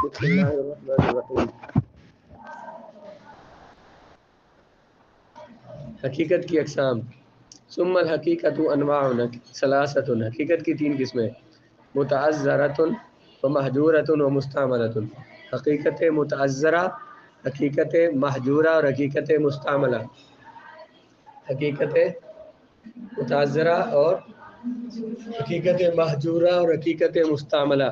بسم اللہ الرحمن الرحیم۔ حقیقت کی اقسام۔ ثم الحقیقت انواع ثلاثۃ، حقیقت کی تین قسمیں، متعذرۃ و محجورۃ و مستعملۃ۔ حقیقت متعذرہ، حقیقت محجورہ اور حقیقت مستعملہ۔ حقیقت متعذرہ اور حقیقت محجورہ اور حقیقت مستعملہ۔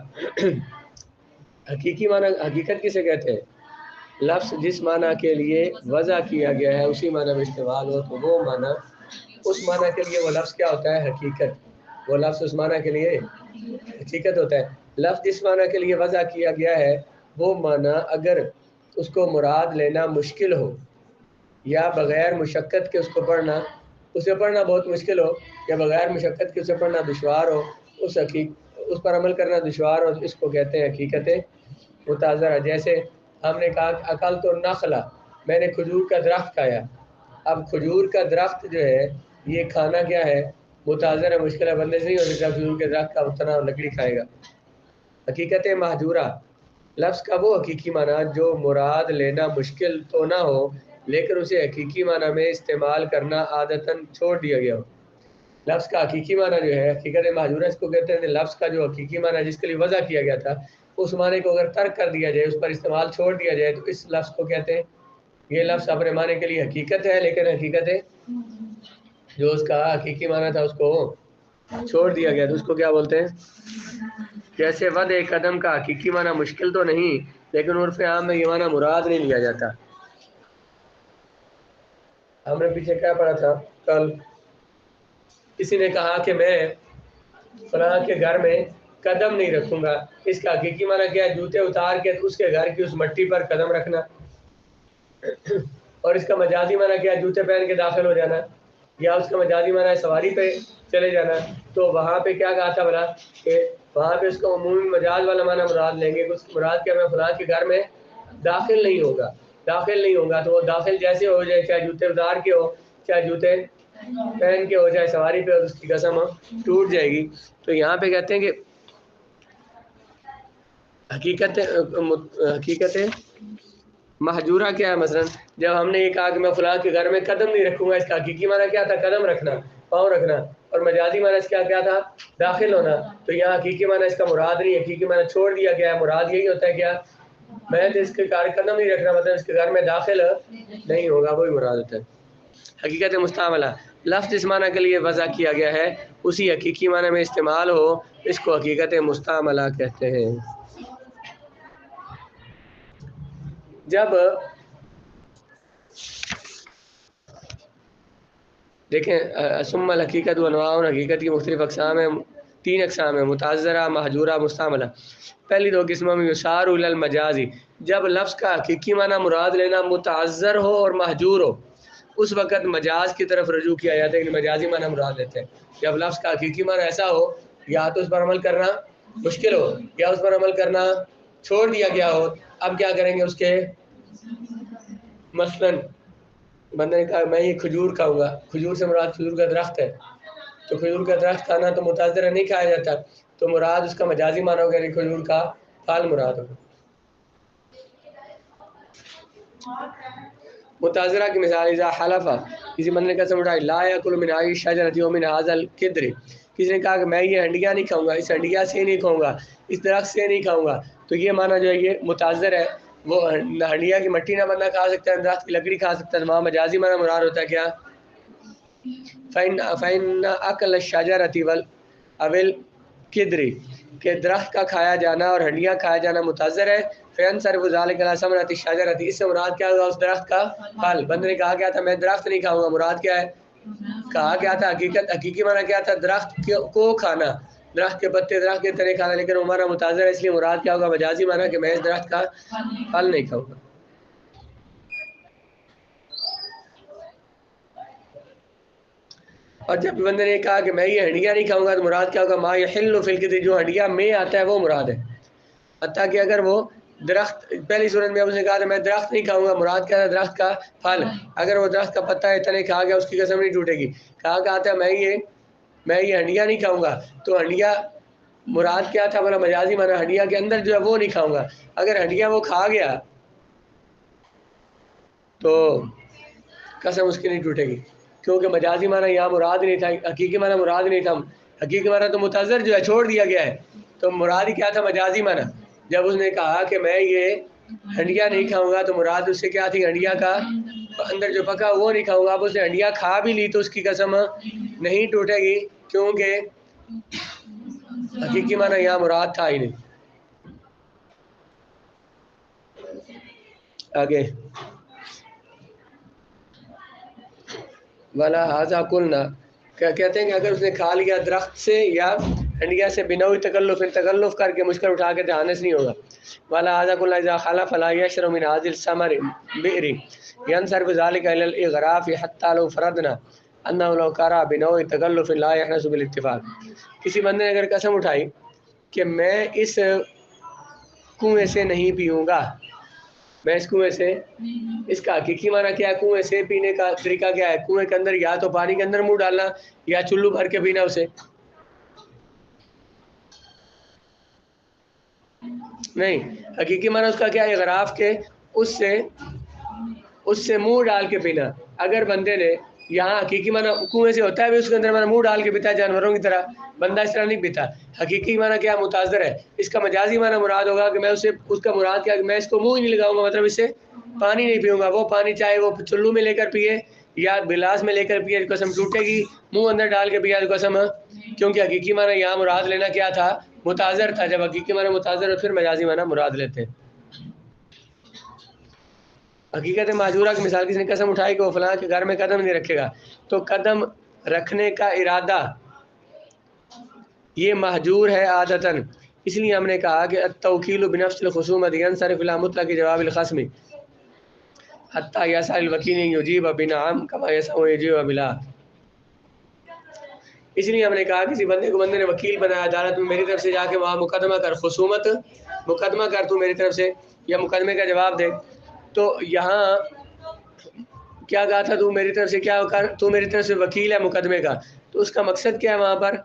حقیقی معنی حقیقت کسے کہتے ہیں؟ لفظ جس معنی کے لیے وضع کیا گیا ہے اسی معنی میں استعمال ہو تو وہ معنی، اس معنی کے لیے وہ لفظ کیا ہوتا ہے؟ حقیقت۔ وہ لفظ اس معنی کے لیے حقیقت ہوتا ہے۔ لفظ جس معنی کے لیے وضع کیا گیا ہے وہ معنی اگر اس کو مراد لینا مشکل ہو یا بغیر مشقت کے اس کو پڑھنا، اسے پڑھنا بہت مشکل ہو یا بغیر مشقت کے اسے پڑھنا دشوار ہو، اس پر عمل کرنا دشوار ہو، اس کو کہتے ہیں حقیقت متعذرہ۔ جیسے ہم نے کہا کہ اکل تو نخلا، میں نے کھجور کا درخت کھایا۔ اب کھجور کا درخت جو ہے یہ کھانا کیا ہے؟ متعذر ہے، مشکل ہے، بندے سے نہیں ہو سکتا کھجور کے درخت کا اتنا لکڑی کھائے گا۔ حقیقت محجورہ، لفظ کا وہ حقیقی معنی جو مراد لینا مشکل تو نہ ہو لیکن اسے حقیقی معنی میں استعمال کرنا عادتاً چھوڑ دیا گیا ہو۔ لفظ کا حقیقی معنی جو ہے حقیقت محجورہ اس کو کہتے ہیں۔ لفظ کا جو حقیقی معنی جس کے لیے وضع کیا گیا تھا اس معنی کو اگر ترک کر دیا جائے، اس پر استعمال چھوڑ دیا جائے تو اس لفظ کو کہتے ہیں، یہ لفظ اپنے معنی کے لیے حقیقت ہے لیکن حقیقت ہے جو اس کا حقیقی معنی تھا اس کو چھوڑ دیا گیا تو اس کو کیا بولتے ہیں؟ جیسے وضع قدم کا حقیقی معنی مشکل تو نہیں لیکن عرف عام میں یہ معنی مراد نہیں لیا جاتا۔ ہم نے پیچھے کیا پڑھا تھا کل؟ کسی نے کہا کہ میں فلاں کے گھر میں قدم نہیں رکھوں گا، اس کا حقیقی معنی کیا ہے؟ جوتے اتار کے اس کے گھر کی اس مٹی پر قدم رکھنا۔ اور اس کا مجازی معنی کیا ہے؟ جوتے پہن کے داخل ہو جانا، یا اس کا مجازی معنی ہے سواری پہ چلے جانا۔ تو وہاں پہ کیا کہا تھا بلا کہ وہاں پہ اس کو عمومی مجاز والا معنی مراد لیں گے، اس مراد کیا میں فلاں کے گھر میں داخل نہیں ہوگا، داخل نہیں ہوگا تو وہ داخل جیسے ہو جائے، چاہے جوتے اتار کے ہو چاہے جوتے پہن کے ہو چاہے سواری پہ، اور اس کی قسم ٹوٹ جائے گی۔ تو یہاں پہ کہتے ہیں کہ حقیقت محجورہ کیا ہے؟ مثلا جب ہم نے یہ کہا کہ میں فلاں کے گھر میں قدم نہیں رکھوں گا، اس کا حقیقی معنی کیا تھا؟ قدم رکھنا، پاؤں رکھنا، اور مجازی معنی اس کا کیا تھا؟ داخل ہونا۔ تو یہاں حقیقی معنی اس کا مراد نہیں، حقیقی معنی چھوڑ دیا گیا ہے۔ مراد یہی ہوتا ہے کیا؟ میں تو اس کے گھر قدم نہیں رکھنا، مطلب اس کے گھر میں داخل نہیں ہوگا، وہی مراد ہوتا ہے۔ حقیقت مستعملہ، لفظ جس معنی کے لیے وضع کیا گیا ہے اسی حقیقی معنی میں استعمال ہو اس کو حقیقت مستعملہ کہتے ہیں۔ جب دیکھیں ثم الحقیقت و انواع، حقیقت کی مختلف اقسام ہیں، تین اقسام ہیں، متعذرہ، محجورہ، مستعملہ۔ پہلی دو قسموں میں یشار الی المجازی، جب لفظ کا حقیقی معنی مراد لینا متعذر ہو اور محجور ہو اس وقت مجاز کی طرف رجوع کیا جاتا ہے کہ مجازی معنی مراد لیتے ہیں۔ جب لفظ کا حقیقی معنی ایسا ہو یا تو اس پر عمل کرنا مشکل ہو یا اس پر عمل کرنا چھوڑ دیا گیا ہو، اب کیا کریں گے اس کے؟ مثلاً بندے نے کہا میں یہ کھجور کھاؤں گا، کھجور سے مراد کھجور کا درخت ہے، تو کھجور کا درخت کھانا تو متعذرہ نہیں کھایا جاتا، تو مراد اس کا مجازی معنی ہوگا کہ کھجور کا پھل مراد ہوگا۔ متعذرہ کی مثال اذا حلف، کسی بندے نے قسم اٹھائی، لا یاکل من هذه الشجرة ومن هذا القدر، کسی نے کہا کہ میں یہ ہنڈیا نہیں کھاؤں گا، اس ہنڈیا سے نہیں کھاؤں گا، اس درخت سے نہیں کھاؤں گا، تو یہ معنی جو ہے یہ متعذر ہے۔ وہ ہنڈیا کی مٹی نہ بندہ کھا سکتا ہے، درخت کی لکڑی کھا سکتا ہے، وہاں مجازی معنی مراد ہوتا ہے کیا؟ فإن أكل الشجرة أو القدر، کہ درخت کا کھایا جانا اور ہنڈیاں کھایا جانا متعذر ہے۔ فينصرف ذلك إلى ثمرة الشجرة، اس سے مراد کیا ہوگا؟ اس درخت کا پھل۔ بندے نے کہا کیا تھا؟ میں درخت نہیں کھاؤں گا، مراد کیا ہے؟ کہا کیا تھا؟ حقیقی معنی کیا تھا؟ درخت کو کھانا، درخت کے پتے درخت کے طرح کھانا، لیکن ہمارا متعذر ہے اس لیے مراد کیا ہوگا؟ مجازی معنی کہ میں اس درخت کا پھل نہیں کھاؤں گا۔ اور جب بندے نے کہا کہ میں یہ ہنڈیا نہیں کھاؤں گا تو مراد کیا ہوگا؟ ما یحل فی القدر، جو ہنڈیا میں آتا ہے وہ مراد ہے۔ حتیٰ کہ اگر وہ درخت پہلی صورت میں اس نے کہا کہ میں درخت نہیں کھاؤں گا، مراد کیا ہے؟ درخت کا پھل۔ اگر وہ درخت کا پتا اتنے کھا گیا اس کی قسم نہیں ٹوٹے گی۔ کہا کہتا ہے میں یہ ہنڈیا نہیں کھاؤں گا، تو ہنڈیا مراد کیا تھا؟ بولا مجازی معنی ہڈیاں کے اندر جو ہے وہ نہیں کھاؤں گا. اگر ہڈیاں وہ کھا گیا تو قسم اس کی نہیں ٹوٹے گی، کیونکہ مجازی معنی یہاں مراد نہیں تھا، حقیقی معنی مراد نہیں تھا. حقیقی معنی تو متعذر جو ہے چھوڑ دیا گیا ہے، تو مراد ہی کیا تھا؟ مجازی معنی. جب اس نے کہا کہ میں یہ ہنڈیاں نہیں کھاؤں گا تو مراد اس سے کیا تھی؟ ہنڈیاں کا اندر جو پکا وہ نہیں کھاؤں گا. اب اس نے ہنڈیاں کھا بھی لی تو اس کی قسم نہیں ٹوٹے گی، کیونکہ حقیقی معنی یہاں مراد تھا ہی نہیں. آگے والا حاضہ کلنا کہتے ہیں کہ اگر اس نے کھا لیا درخت سے یا ہنڈیا سے بنوی تکلف کر کے مشکل اٹھا کے دہانس نہیں ہوگا. والا حاضہ کلنا اذا خلف فلا یشرب من هذه الثمر بئر ينصرف ذلك الى الاغراف حتى لو فرضنا انه لو كان بنوی تکلف لا يحنس بالاتفاق. کسی بندے نے اگر قسم اٹھائی کہ میں اس کنویں سے نہیں پیوں گا، میں اس کنویں سے، اس کا حقیقی معنی کیا ہے؟ کنویں سے پینے کا طریقہ کیا ہے؟ کنویں کے اندر یا تو پانی کے اندر منہ ڈالنا یا چلو بھر کے پینا اسے. نہیں، حقیقی معنی اس کا کیا ہے؟ غراف کے اس سے منہ ڈال کے پینا. اگر بندے نے یہاں حقیقی معنی کنویں سے ہوتا ہے بھی اس کے اندر منہ ڈال کے پیتا ہے جانوروں کی طرح، بندہ اس طرح نہیں پیتا. حقیقی معنی کیا؟ متعذر ہے. اس کا مجازی معنی مراد ہوگا کہ میں اسے، اس کا مراد کیا کہ میں اس کو منہ ہی نہیں لگاؤں گا، مطلب اس سے پانی نہیں پیوں گا. وہ پانی چاہے وہ چلو میں لے کر پیے یا گلاس میں لے کر پیے، قسم ٹوٹے گی. منہ اندر ڈال کے پیا تو قسم، کیونکہ حقیقی معنی یہاں مراد لینا کیا تھا؟ متعذر تھا. جب حقیقی معنی متعذر ہے پھر مجازی معنی مراد لیتے. حقیقت معذورہ کی مثال، کسی نے قسم اٹھائی کہ وہ فلاں کے گھر میں قدم نہیں رکھے گا، تو قدم رکھنے کا ارادہ یہ محجور ہے عادتاً. اس لیے ہم نے کہا کہ التوکیل بنفس الخصومۃ ينصرف الى مطلق جواب الخصم حتى يسأل الوکیل یجیب بنعم كما يسأل يجیب بلا. اس لیے ہم نے کہا کسی بندے کو بندے نے وکیل بنایا عدالت میں، میری طرف سے جا کے وہاں مقدمہ کر، خصومت مقدمہ کر تو میری طرف سے، یا مقدمے کا جواب دے. تو یہاں کیا کہا تھا؟ تو میری طرف سے کیا کر، تو میری طرف سے وکیل ہے مقدمے کا. تو اس کا مقصد کیا ہے وہاں پر؟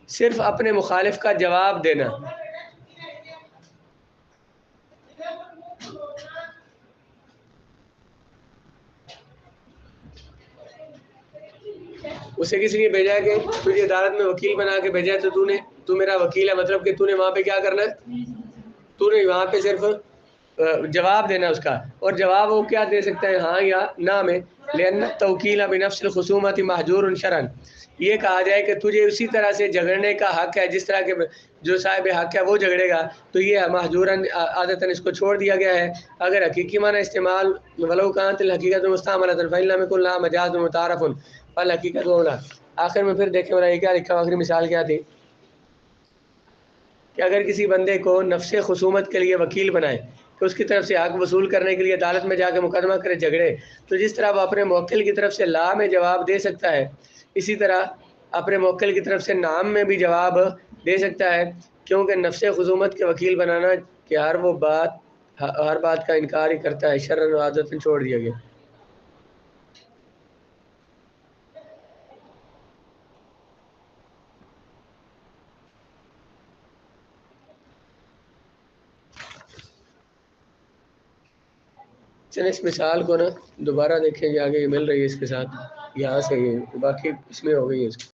صرف اپنے مخالف کا جواب دینا. اسے کس لیے بھیجا ہے کہ تجھے عدالت میں وکیل بنا کے بھیجا ہے، تو تو میرا وکیل ہے، مطلب کہ تو نے وہاں پہ کیا کرنا ہے؟ تو نے وہاں پہ صرف جواب دینا اس کا. اور جواب وہ کیا دے سکتا ہے؟ ہاں یا نہ میں. لأن التوکیل بنفس الخصومۃ محجور شرعا، یہ کہا جائے کہ تجھے اسی طرح سے جھگڑنے کا حق ہے جس طرح کے جو صاحب حق ہے وہ جھگڑے گا، تو یہ محجوراً عادتاً اس کو چھوڑ دیا گیا ہے. اگر حقیقی معنی استعمال ولو کانت الحقیقت مستعملۃ فإن لم يكن لها مجاز متعارف فالحقیقت اولیٰ. آخر میں پھر دیکھیں یہ کیا لکھا، آخری مثال کیا تھی کہ اگر کسی بندے کو نفس خصومت کے لیے وکیل بنائے کہ اس کی طرف سے حق وصول کرنے کے لیے عدالت میں جا کے مقدمہ کرے، جھگڑے، تو جس طرح وہ اپنے موکل کی طرف سے لا میں جواب دے سکتا ہے، اسی طرح اپنے موکل کی طرف سے نام میں بھی جواب دے سکتا ہے. کیونکہ نفس خصومت کے وکیل بنانا کہ ہر بات کا انکار ہی کرتا ہے، شرعاً و عادتاً چھوڑ دیا گیا. چلیں اس مثال کو نا دوبارہ دیکھیں گے، آگے یہ مل رہی ہے اس کے ساتھ، یہاں سے یہ باقی اس میں ہو گئی ہے اس کو.